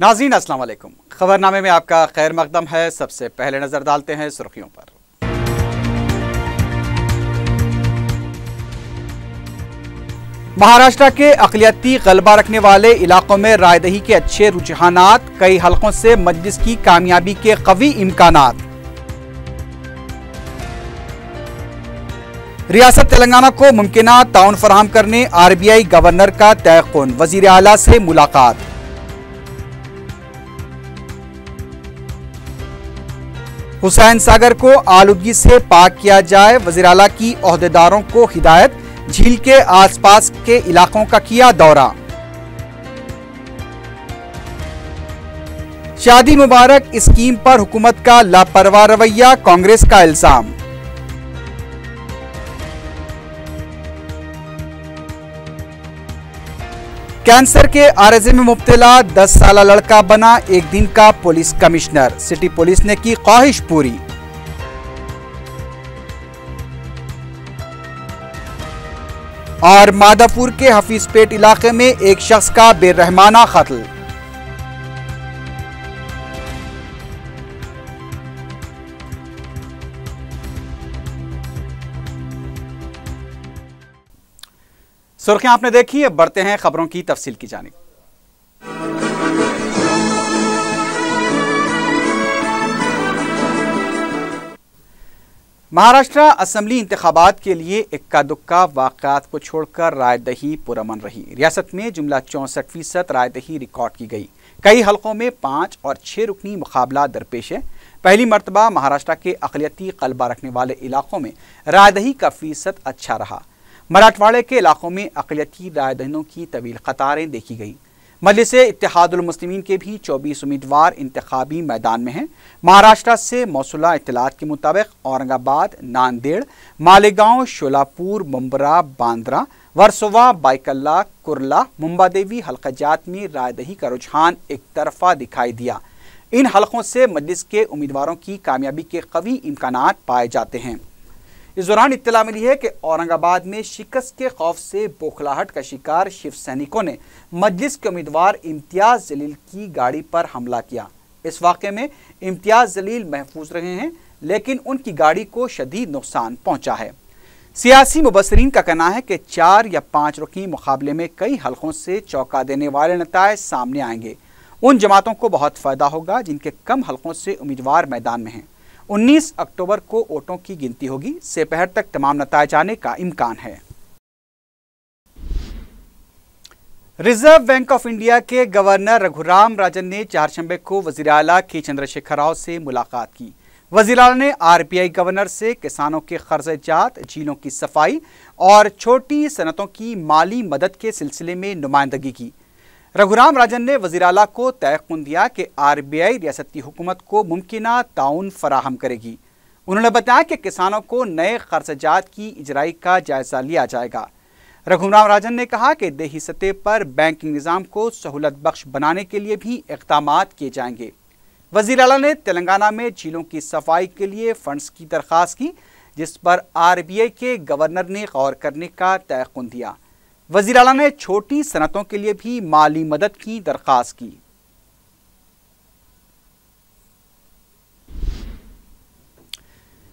नाज़रीन अस्सलाम वालेकुम। खबरनामे में आपका खैर मकदम है। सबसे पहले नजर डालते हैं सुर्खियों पर। महाराष्ट्र के अक़लियती गलबा रखने वाले इलाकों में रायदही के अच्छे रुझानात, कई हलकों से मजलिस की कामयाबी के कवी इम्कानात। रियासत तेलंगाना को मुमकिना ताउन फराहम करने RBI गवर्नर का तयक़ुन, वज़ीर आला से मुलाकात। हुसैन सागर को आलूदगी से पाक किया जाए, वज़ीर आला की ओहदेदारों को हिदायत। झील के आसपास के इलाकों का किया दौरा। शादी मुबारक स्कीम पर हुकूमत का लापरवाह रवैया, कांग्रेस का इल्जाम। कैंसर के आरज़े में मुब्तला 10 साला लड़का बना एक दिन का पुलिस कमिश्नर, सिटी पुलिस ने की ख्वाहिश पूरी। और मादापुर के हफीजपेट इलाके में एक शख्स का बेरहमाना कत्ल। सुर्खियां आपने देखी, अब बढ़ते हैं खबरों की तफसील की जानिब। महाराष्ट्र असम्बली इंतखाबात के लिए इक्का दुक्का वाक़यात को छोड़कर रायदही पुरअमन रही। रियासत में जुमला 64% रायदही रिकॉर्ड की गई। कई हलकों में 5 और 6 रुकनी मुकाबला दरपेश है। पहली मरतबा महाराष्ट्र के अक़लियती क़लबा रखने वाले इलाकों में रायदही का फीसद अच्छा रहा। मराठवाड़े के इलाकों में अक़लियती रायदहीनों की तवील कतारें देखी गई। मजलिस इत्तेहादुल मुस्लिमीन के भी 24 उम्मीदवार इंतखाबी मैदान में हैं। महाराष्ट्र से मौसूला इत्तलात के मुताबिक औरंगाबाद, नांदेड़, मालेगांव, शोलापुर, मुंब्रा, बांद्रा, वर्सोवा, बाइकल्ला, कुर्ला, मुंबादेवी हल्काजात में रायदही का रुझान एक तरफा दिखाई दिया। इन हलकों से मजलिस के उम्मीदवारों की कामयाबी के कवी इम्कानात पाए जाते हैं। इस दौरान इत्तला मिली है कि औरंगाबाद में शिकस्त के खौफ से बौखलाहट का शिकार शिव सैनिकों ने मजलिस के उम्मीदवार इम्तियाज जलील की गाड़ी पर हमला किया। इस वाक़े में इम्तियाज जलील महफूज रहे हैं, लेकिन उनकी गाड़ी को शदीद नुकसान पहुंचा है। सियासी मुबस्सरीन का कहना है कि 4 या 5 रुकनी मुकाबले में कई हलकों से चौंका देने वाले नताइज सामने आएंगे। उन जमातों को बहुत फ़ायदा होगा जिनके कम हलकों से उम्मीदवार मैदान में हैं। 19 अक्टूबर को वोटों की गिनती होगी। दोपहर तक तमाम नताइज आने का इम्कान है। रिजर्व बैंक ऑफ इंडिया के गवर्नर रघुराम राजन ने चारशंबे को वज़ीर आला के चंद्रशेखर राव से मुलाकात की। वज़ीर आला ने RBI गवर्नर से किसानों के कर्ज़जात, झीलों की सफाई और छोटी सनतों की माली मदद के सिलसिले में नुमाइंदगी की। रघुराम राजन ने वज़ीर आला को तयक़ुन दिया कि RBI रियासती हुकूमत को मुमकिना ताउन फराहम करेगी। उन्होंने बताया कि किसानों को नए कर्ज़जात की इजराई का जायज़ा लिया जाएगा। रघुराम राजन ने कहा कि देही सतह पर बैंकिंग निज़ाम को सहूलत बख्श बनाने के लिए भी इक़दामात किए जाएंगे। वज़ीर आला ने तेलंगाना में झीलों की सफाई के लिए फ़ंड्स की दरख्वास्त की, जिस पर RBI के गवर्नर ने गौर करने का तयक़ुन दिया। वज़ीर आला ने छोटी सनतों के लिए भी माली मदद की दरख्वास्त की।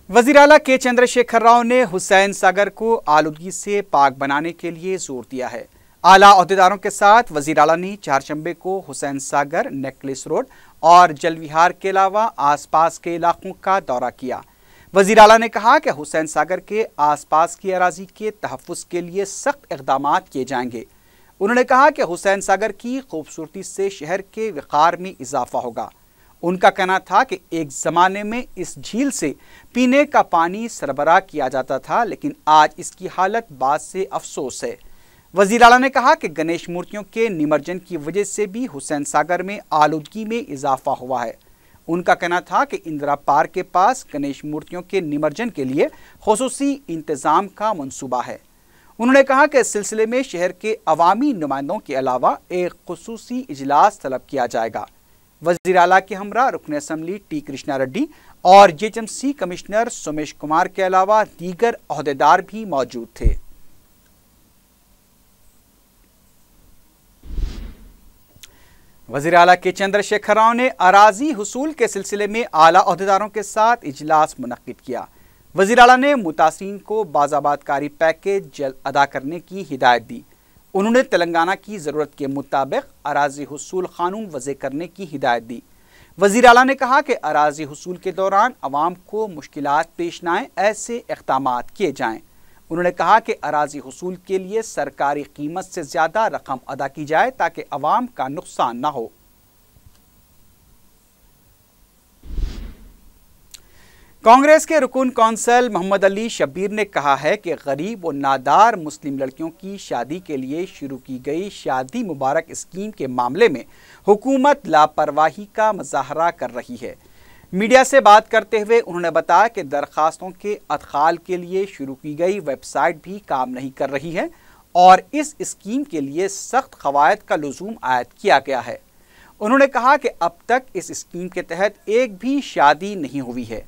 वज़ीर आला के चंद्रशेखर राव ने हुसैन सागर को आलूदगी से पाक बनाने के लिए जोर दिया है। आला ओहदेदारों के साथ वज़ीर आला ने चारशंबे को हुसैन सागर, नेकलेस रोड और जलविहार के अलावा आसपास के इलाकों का दौरा किया। वज़ीर आला ने कहा कि हुसैन सागर के आसपास की अराज़ी के तहफ़्फ़ुज़ के लिए सख्त इक़दामात किए जाएंगे। उन्होंने कहा कि हुसैन सागर की खूबसूरती से शहर के वक़ार में इजाफ़ा होगा। उनका कहना था कि एक ज़माने में इस झील से पीने का पानी सरबराह किया जाता था, लेकिन आज इसकी हालत बात से अफसोस है। वज़ीर आला ने कहा कि गणेश मूर्तियों के निमज्जन की वजह से भी हुसैन सागर में आलूदगी में इजाफ़ा हुआ है। उनका कहना था कि इंदिरा पार्क के पास गणेश मूर्तियों के निमज्जन के लिए ख़ुसूसी इंतज़ाम का मंसूबा है। उन्होंने कहा कि इस सिलसिले में शहर के अवामी नुमाइंदों के अलावा एक ख़ुसूसी इजलास तलब किया जाएगा। वज़ीर आला के हमरा रुकन असम्बली टी कृष्णा रेड्डी और JHMC कमिश्नर सोमेश कुमार के अलावा दीगर ओहदेदार भी मौजूद थे। वज़ीर आला के चंद्रशेखर राव ने अराजी हुसूल के सिलसिले में आला अहदेदारों के साथ इजलास मुनक्किद किया। वज़ीर आला ने मुतासिरीन को बाज़ाबातकारी पैकेज जल्द अदा करने की हिदायत दी। उन्होंने तेलंगाना की ज़रूरत के मुताबिक अराजी हुसूल क़ानून वज़े करने की हिदायत दी। वज़ीर आला ने कहा कि अराजी हुसूल के दौरान अवाम को मुश्किलात पेश न आएँ, ऐसे इक़दामात किए जाएँ। उन्होंने कहा कि अराजी हुसूल के लिए सरकारी कीमत से ज़्यादा रकम अदा की जाए ताकि अवाम का नुकसान न हो। कांग्रेस के रुकन कौंसल मोहम्मद अली शब्बीर ने कहा है कि गरीब और नादार मुस्लिम लड़कियों की शादी के लिए शुरू की गई शादी मुबारक स्कीम के मामले में हुकूमत लापरवाही का मुजाहरा कर रही है। मीडिया से बात करते हुए उन्होंने बताया कि दरखास्तों के अदखाल के लिए शुरू की गई वेबसाइट भी काम नहीं कर रही है और इस स्कीम के लिए सख्त क़वायद का लुज़ूम आयद किया गया है। उन्होंने कहा कि अब तक इस स्कीम के तहत एक भी शादी नहीं हुई है।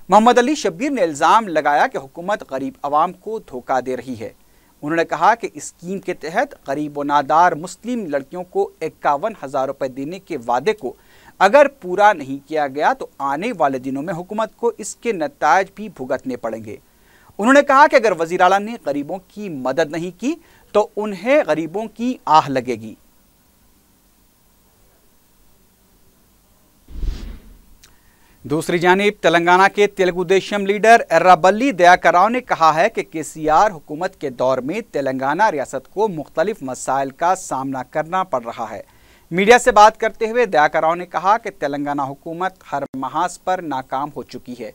मोहम्मद अली शब्बीर ने इल्ज़ाम लगाया कि हुकूमत गरीब आवाम को धोखा दे रही है। उन्होंने कहा कि स्कीम के तहत गरीब व नादार मुस्लिम लड़कियों को 51,000 रुपये देने के वादे को अगर पूरा नहीं किया गया तो आने वाले दिनों में हुकूमत को इसके नतायज भी भुगतने पड़ेंगे। उन्होंने कहा कि अगर वज़ीर आला ने गरीबों की मदद नहीं की तो उन्हें गरीबों की आह लगेगी। दूसरी जानिब तेलंगाना के तेलुगु देशम लीडर एर्राबल्ली दयाकर राव ने कहा है कि केसीआर हुकूमत के दौर में तेलंगाना रियासत को मुख्तलिफ मसाइल का सामना करना पड़ रहा है। मीडिया से बात करते हुए दयाकर राव ने कहा कि तेलंगाना हुकूमत हर महाज पर नाकाम हो चुकी है।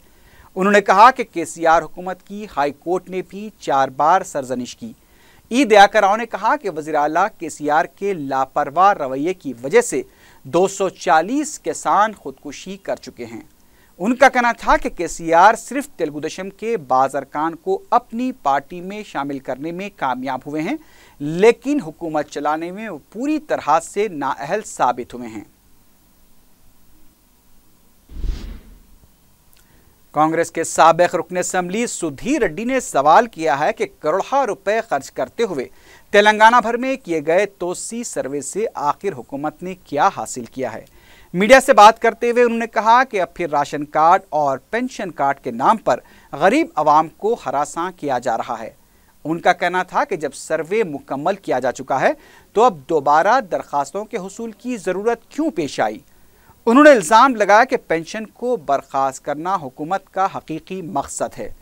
उन्होंने कहा कि केसीआर हुकूमत की हाई कोर्ट ने भी 4 बार सरजनिश की। दयाकर राव ने कहा कि वज़ीर आला केसीआर के लापरवाह रवैये की वजह से 240 किसान खुदकुशी कर चुके हैं। उनका कहना था कि केसीआर सिर्फ तेलुगु देशम के बाज़ अरकान को अपनी पार्टी में शामिल करने में कामयाब हुए हैं, लेकिन हुकूमत चलाने में वो पूरी तरह से नाअहल साबित हुए हैं। कांग्रेस के साबिक रुकन असम्बली सुधीर रेड्डी ने सवाल किया है कि करोड़ों रुपए खर्च करते हुए तेलंगाना भर में किए गए तोसी सर्वे से आखिर हुकूमत ने क्या हासिल किया है। मीडिया से बात करते हुए उन्होंने कहा कि अब फिर राशन कार्ड और पेंशन कार्ड के नाम पर गरीब आवाम को हरासा किया जा रहा है। उनका कहना था कि जब सर्वे मुकम्मल किया जा चुका है तो अब दोबारा दरखास्तों के हुसूल की ज़रूरत क्यों पेश आई। उन्होंने इल्ज़ाम लगाया कि पेंशन को बर्खास्त करना हुकूमत का हकीकी मकसद है।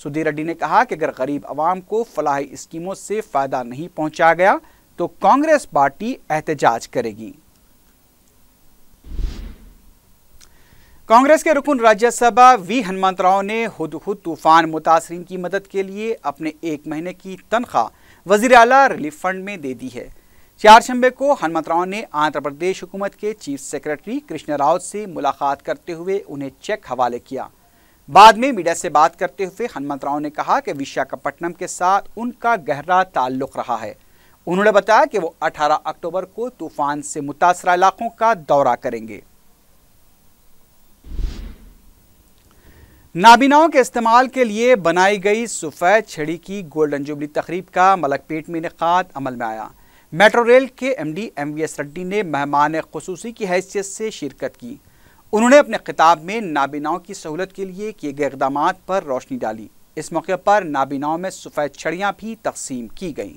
सुधीर रेड्डी ने कहा कि अगर गरीब आवाम को फलाही स्कीमों से फ़ायदा नहीं पहुंचा गया तो कांग्रेस पार्टी एहतजाज करेगी। कांग्रेस के रुकन राज्यसभा वी हनुमंतराव ने हुदहुद तूफान मुतासरीन की मदद के लिए अपने 1 महीने की तनख्वाह वज़ीर आला रिलीफ फंड में दे दी है। 4 शंबे को हनुमंतराव ने आंध्र प्रदेश हुकूमत के चीफ सेक्रेटरी कृष्ण राव से मुलाकात करते हुए उन्हें चेक हवाले किया। बाद में मीडिया से बात करते हुए हनुमंतराव ने कहा कि विशाखापट्टनम के साथ उनका गहरा ताल्लुक रहा है। उन्होंने बताया कि वो 18 अक्टूबर को तूफान से मुतासरा इलाकों का दौरा करेंगे। नाबीनाओं के इस्तेमाल के लिए बनाई गई सफ़ेद छड़ी की गोल्डन जुबली तकरीब का मलकपेट में इनेकाद अमल में आया। मेट्रो रेल के MD MVS रेड्डी ने मेहमान खुसूसी की हैसियत से शिरकत की। उन्होंने अपने खिताब में नाबीनाओं की सहूलत के लिए किए गए इक़दामात पर रोशनी डाली। इस मौके पर नाबीनाओं में सफ़ेद छड़ियाँ भी तकसीम की गईं।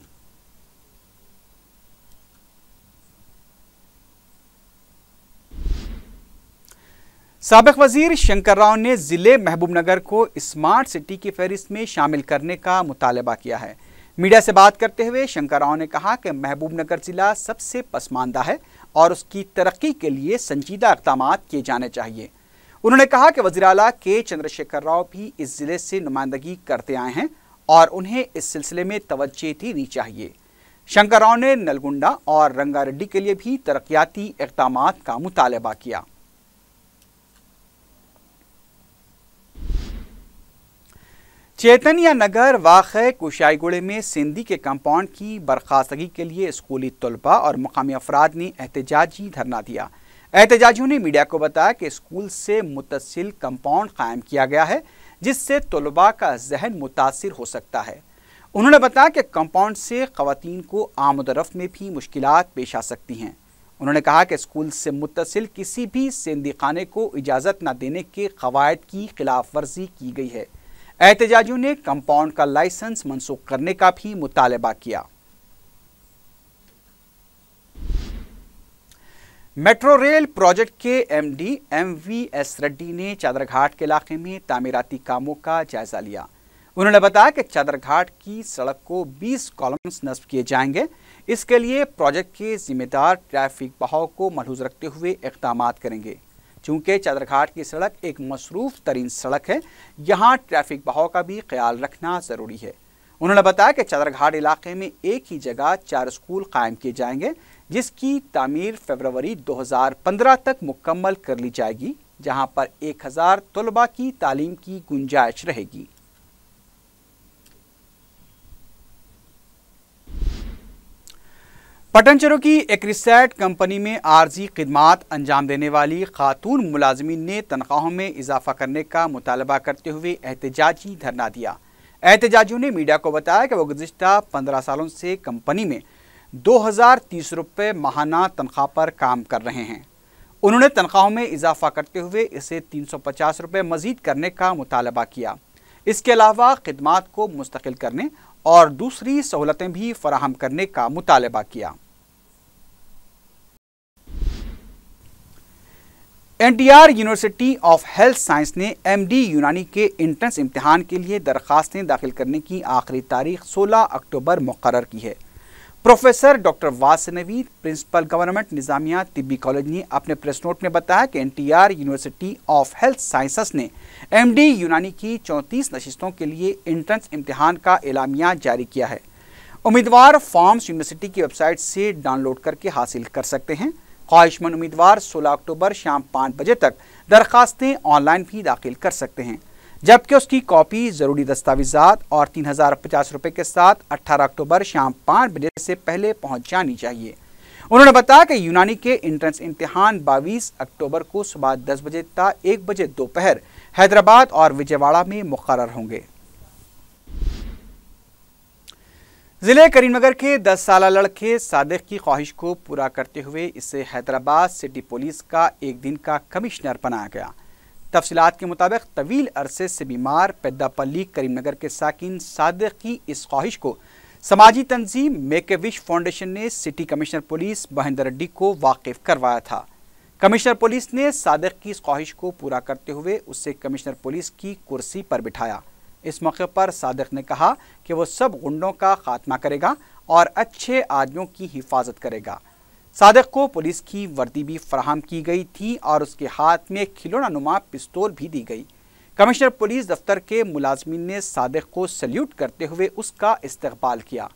साबिक वज़ीर शंकर राव ने ज़िले महबूबनगर को स्मार्ट सिटी की फहरिस्त में शामिल करने का मुतालबा किया है। मीडिया से बात करते हुए शंकर राव ने कहा कि महबूबनगर ज़िला सबसे पसमानदा है और उसकी तरक्की के लिए संजीदा इक़दाम किए जाने चाहिए। उन्होंने कहा कि वज़ीर आला के चंद्रशेखर राव भी इस ज़िले से नुमाइंदगी करते आए हैं और उन्हें इस सिलसिले में तवज्जो देनी चाहिए। शंकर राव ने नलगुंडा और रंगारेड्डी के लिए भी तरक्याती इक़दाम का मुतालबा किया। चैतन्य नगर वाक़े कुशाईगुड़े में सिंधी के कंपाउंड की बर्खास्तगी के लिए स्कूली तलबा और मुकामी अफराद ने एहतजाजी धरना दिया। एहतजाजियों ने मीडिया को बताया कि स्कूल से मुत्तसिल कंपाउंड कायम किया गया है जिससे तलबा का जहन मुतासिर हो सकता है। उन्होंने बताया कि कंपाउंड से ख़वातीन को आमद रफ्त में भी मुश्किलात पेश आ सकती हैं। انہوں نے کہا کہ اسکول سے متصل کسی بھی سیندی خانے کو اجازت نہ دینے کے قواعد کی خلاف ورزی کی گئی ہے۔ احتجاجیوں نے کمپاؤنڈ کا لائسنس منسوخ کرنے کا بھی مطالبہ کیا۔ میٹرو ریل پروجیکٹ کے M D M V S ready نے چادر گھاٹ کے علاقے میں تعمیراتی کاموں کا جائزہ لیا۔ انہوں نے بتایا کہ چادر گھاٹ کی سڑک کو 20 کالمز نصب کیے جائیں گے۔ اس کے لیے پروجیکٹ کے ذمہ دار ٹریفک بہاؤ کو ملحوظ رکھتے ہوئے اقدامات کریں گے۔ چونکہ چادر گھاٹ کی سڑک ایک مصروف ترین سڑک ہے، یہاں ٹریفک بہاؤ کا بھی خیال رکھنا ضروری ہے۔ انہوں نے بتایا کہ چادر گھاٹ علاقے میں ایک ہی جگہ 4 اسکول قائم کیے جائیں گے، جس کی تعمیر فروری 2015 تک مکمل کر لی جائے گی، جہاں پر 1000 طلباء کی تعلیم کی گنجائش رہے گی۔ پٹن چرو کی ایک ریسیٹ کمپنی میں عارضی خدمات انجام دینے والی خاتون ملازمین نے تنخواہوں میں اضافہ کرنے کا مطالبہ کرتے ہوئے احتجاجی دھرنا دیا۔ احتجاجیوں نے میڈیا کو بتایا کہ وہ گزشتہ 15 سالوں سے کمپنی میں 2030 روپے ماہانہ تنخواہ پر کام کر رہے ہیں۔ انہوں نے تنخواہوں میں اضافہ کرتے ہوئے اسے 350 روپے مزید کرنے کا مطالبہ کیا۔ اس کے علاوہ خدمات کو مستقل کرنے اور دوسری سہولتیں بھی فراہم کرنے کا مطالبہ کیا۔ N T R university of health science نے ایم ڈی یونانی کے انٹرنس امتحان کے لیے درخواستیں داخل کرنے کی آخری تاریخ 16 اکتوبر مقرر کی ہے۔ پروفیسر ڈاکٹر واصل نوید، پرنسپل گورنمنٹ نظامیہ طبی کالج نے اپنے پریس نوٹ میں بتایا کہ N T R university of health sciences نے ایم ڈی یونانی کی 34 نشستوں کے لیے انٹرنس امتحان کا اعلامیہ جاری کیا ہے۔ امیدوار فارمز یونیورسٹی کی ویب سائٹ سے ڈاؤن لوڈ کر کے حاصل کر سکتے ہیں۔ خواہش مند امیدوار 16 اکتوبر شام 5 بجے تک درخواستیں آن لائن بھی داخل کر سکتے ہیں، جبکہ اس کی کاپی ضروری دستاویزات اور 3050 روپے کے ساتھ 18 اکتوبر شام 5 بجے سے پہلے پہنچ جانی چاہیے۔ انہوں نے بتایا کہ یونانی کے انٹرنس امتحان 22 اکتوبر کو صبح 10 بجے تا 1 بجے دوپہر حیدرآباد اور وجے واڑہ میں مقرر ہوں گے۔ ضلع کریم نگر کے 10 سالہ لڑکے صادق کی خواہش کو پورا کرتے ہوئے اسے حیدرآباد سٹی پولیس کا ایک دن کا کمشنر بنایا گیا۔ تفصیلات کے مطابق طویل عرصے سے بیمار پیدا پلی کریم نگر کے ساکن صادق کی اس خواہش کو سماجی تنظیم میک اے وش فاؤنڈیشن نے city commissioner police Mahendra ready کو واقف کروایا تھا۔ کمشنر پولیس نے صادق کی اس خواہش کو پورا کرتے ہوئے اسے کمشنر پولیس کی کرسی پر بٹھایا۔ اس موقع پر صادق نے کہا کہ وہ سب غنڈوں کا خاتمہ کرے گا اور اچھے آدمیوں کی حفاظت کرے گا۔ صادق کو پولیس کی وردی بھی فراہم کی گئی تھی اور اس کے ہاتھ میں کھلونا نما پستول بھی دی گئی۔ کمشنر پولیس دفتر کے ملازمین نے صادق کو سلیوٹ کرتے ہوئے اس کا استقبال کیا۔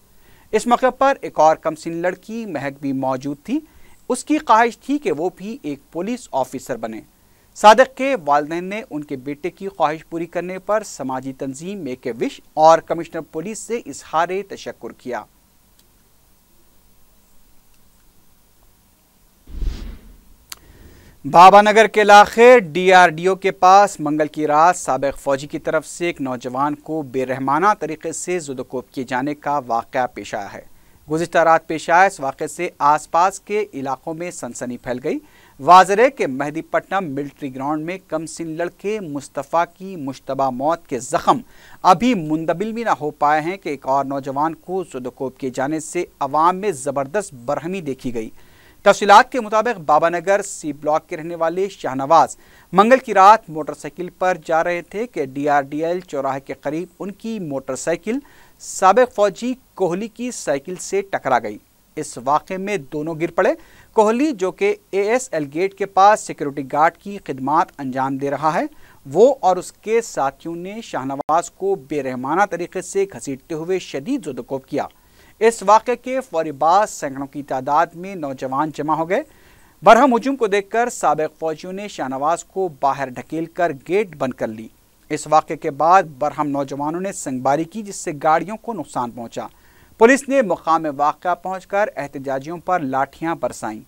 اس موقع پر ایک اور کمسن لڑکی مہک بھی موجود تھی۔ اس کی خواہش تھی کہ وہ بھی ایک پولیس آفیسر بنے۔ صادق کے والدین نے ان کے بیٹے کی خواہش پوری کرنے پر سماجی تنظیم میک اے وش اور کمشنر پولیس سے اظہار تشکر کیا۔ بابا نگر کے علاقے ڈی آر ڈی او کے پاس منگل کی رات سابق فوجی کی طرف سے ایک نوجوان کو بے رحمانہ طریقے سے زد و کوب کیے جانے کا واقعہ پیش آیا ہے۔ گزشتہ رات پیش آیا اس واقعے سے آس پاس کے علاقوں میں سنسنی پھیل گئی۔ واضح ہے کہ مہدی پٹنم ملٹری گراؤنڈ میں کمسن لڑکے مصطفیٰ کی مشتبہ موت کے زخم ابھی مندمل بھی نہ ہو پائے ہیں کہ ایک اور نوجوان کو زد و کوب کیے جانے سے عوام میں زبردست برہمی دیکھی گئی۔ تفصیلات کے مطابق بابا نگر سی بلاک کے رہنے والے شاہنواز منگل کی رات موٹر سائیکل پر جا رہے تھے کہ ڈی آر ڈی ایل چوراہے کے قریب ان کی موٹر سائیکل سابق فوجی کوہلی کی سائیکل سے ٹکرا گئی۔ اس واقعے میں دونوں گر پڑے۔ کوہلی جو کہ اے ایس ایل گیٹ کے پاس سیکیورٹی گارڈ کی خدمات انجام دے رہا ہے، وہ اور اس کے ساتھیوں نے شاہنواز کو بے رحمانہ طریقے سے گھسیٹتے ہوئے شدید زد و کوب کیا۔ اس واقعے کے فوری بعد سینکڑوں کی تعداد میں نوجوان جمع ہو گئے۔ برہم ہجوم کو دیکھ کر سابق فوجیوں نے شاہنواز کو باہر ڈھکیل کر گیٹ بند کر لی۔ اس واقعے کے بعد برہم نوجوانوں نے سنگباری کی، جس سے گاڑیوں کو نقصان پہنچا۔ پولیس نے مقام واقعہ پہنچ کر احتجاجیوں پر لاٹھیاں برسائیں۔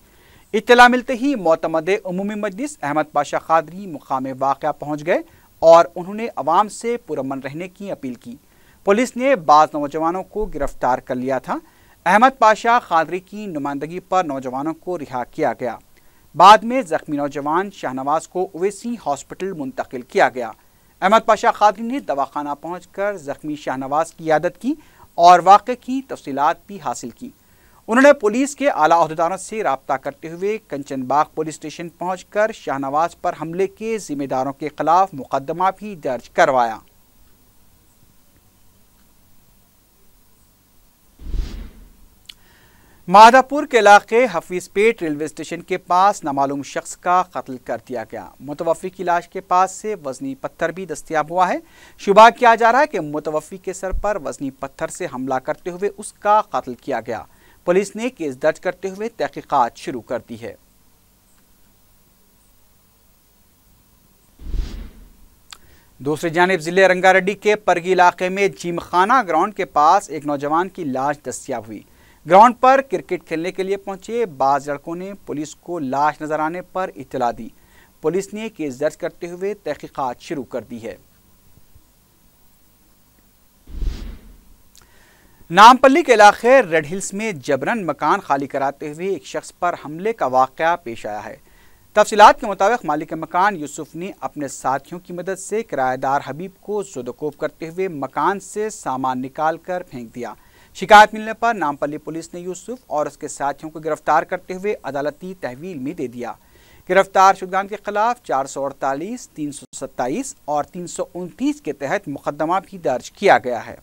اطلاع ملتے ہی معتمد عمومی مجلس احمد پاشا قادری مقام واقعہ پہنچ گئے اور انہوں نے عوام سے پرامن رہنے کی اپیل کی۔ پولیس نے بعض نوجوانوں کو گرفتار کر لیا تھا۔ احمد پاشا قادری کی نمائندگی پر نوجوانوں کو رہا کیا گیا۔ بعد میں زخمی نوجوان شاہنواز کو اویسی ہاسپٹل منتقل کیا گیا۔ احمد پاشا قادری نے دواخانہ پہنچ کر زخمی شاہنواز کی عیادت کی اور واقعے کی تفصیلات بھی حاصل کی۔ انہوں نے پولیس کے اعلیٰ عہدیداروں سے رابطہ کرتے ہوئے کنچن باغ پولیس اسٹیشن پہنچ کر شاہنواز پر حملے کے ذمہ داروں کے خلاف مقدمہ بھی درج کروایا۔ مادھاپور کے علاقے حفیظ پیٹ ریلوے اسٹیشن کے پاس نامعلوم شخص کا قتل کر دیا گیا۔ متوفی کی لاش کے پاس سے وزنی پتھر بھی دستیاب ہوا ہے۔ شبہ کیا جا رہا ہے کہ متوفی کے سر پر وزنی پتھر سے حملہ کرتے ہوئے اس کا قتل کیا گیا۔ پولیس نے کیس درج کرتے ہوئے تحقیقات شروع کر دی ہے۔ دوسری جانب ضلع رنگا ریڈی کے پرگی علاقے میں جم خانہ گراؤنڈ کے پاس ایک نوجوان کی لاش دستیاب ہوئی۔ گراؤنڈ پر کرکٹ کھیلنے کے لیے پہنچے بعض لڑکوں نے پولیس کو لاش نظر آنے پر اطلاع دی۔ پولیس نے کیس درج کرتے ہوئے تحقیقات شروع کر دی ہے۔ نامپلی کے علاقے ریڈ ہلز میں جبرن مکان خالی کراتے ہوئے ایک شخص پر حملے کا واقعہ پیش آیا ہے۔ تفصیلات کے مطابق مالک مکان یوسف نے اپنے ساتھیوں کی مدد سے کرایہ دار حبیب کو زدوکوب کرتے ہوئے مکان سے سامان نکال کر پھینک دیا۔ شکایت ملنے پر نامپلی پولیس نے یوسف اور اس کے ساتھیوں کو گرفتار کرتے ہوئے عدالتی تحویل میں دے دیا۔ گرفتار شدگان کے خلاف 448، 327 اور 329 کے تحت مقدمہ بھی درج کیا گیا ہے۔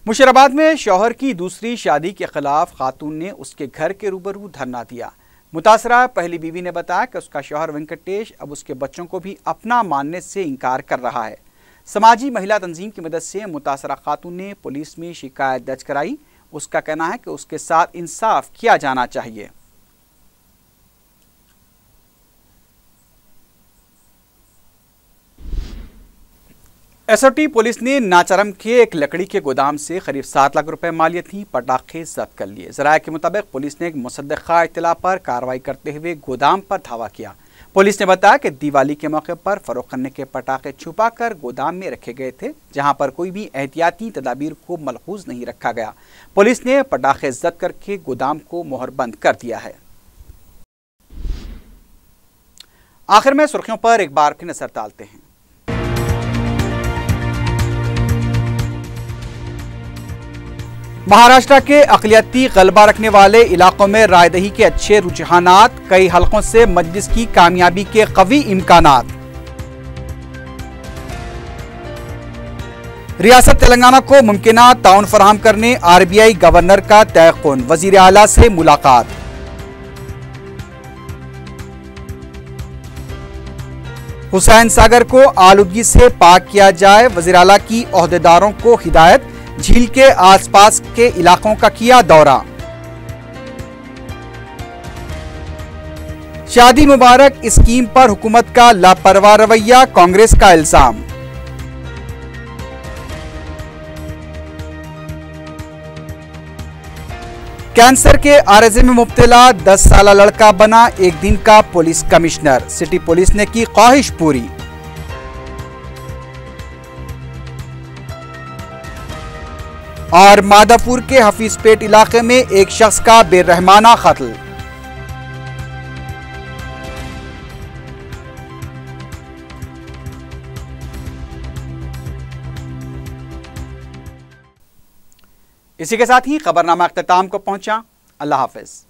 مشیرآباد میں شوہر کی دوسری شادی کے خلاف خاتون نے اس کے گھر کے روبرو دھرنا دیا۔ متاثرہ پہلی بیوی نے بتایا کہ اس کا شوہر وینکٹیش اب اس کے بچوں کو بھی اپنا ماننے سے انکار کر رہا ہے۔ سماجی مہیلا تنظیم کی مدد سے متاثرہ خاتون نے پولیس میں شکایت درج کرائی۔ اس کا کہنا ہے کہ اس کے ساتھ انصاف کیا جانا چاہیے۔ ایس او ٹی پولیس نے ناچرم کے ایک لکڑی کے گودام سے قریب 7 لاکھ روپے مالیتی پٹاخے ضبط کر لیے۔ ذرائع کے مطابق پولیس نے ایک مصدقہ اطلاع پر کارروائی کرتے ہوئے گودام پر دھاوا کیا۔ پولیس نے بتایا کہ دیوالی کے موقع پر فروخت کرنے کے پٹاخے چھپا کر گودام میں رکھے گئے تھے، جہاں پر کوئی بھی احتیاطی تدابیر کو ملحوظ نہیں رکھا گیا۔ پولیس نے پٹاخے ضبط کر کے گودام کو مہر بند کر دیا ہے۔ آخر میں سرخیوں پر ایک بار پھر نظر ڈالتے ہیں۔ مہاراشٹر کے اقلیتی غلبہ رکھنے والے علاقوں میں رائے دہی کے اچھے رجحانات، کئی حلقوں سے مجلس کی کامیابی کے قوی امکانات۔ ریاست تلنگانہ کو ممکنہ تعاون فراہم کرنے RBI گورنر کا تیقن، وزیر اعلیٰ سے ملاقات۔ حسین ساگر کو آلودگی سے پاک کیا جائے، وزیر اعلیٰ کی عہدیداروں کو ہدایت۔ جھیل کے آس پاس کے علاقوں کا کیا دورہ۔ شادی مبارک اسکیم پر حکومت کا لاپرواہ رویہ، کانگریس کا الزام۔ کینسر کے عارضے میں مبتلا 10 سالہ لڑکا بنا ایک دن کا پولیس کمشنر، سٹی پولیس نے کی خواہش پوری۔ اور مادھاپور کے حفیظ پیٹ علاقے میں ایک شخص کا بے رحمانہ قتل۔ اسی کے ساتھ ہی خبرنامہ اختتام کو پہنچا۔ اللہ حافظ۔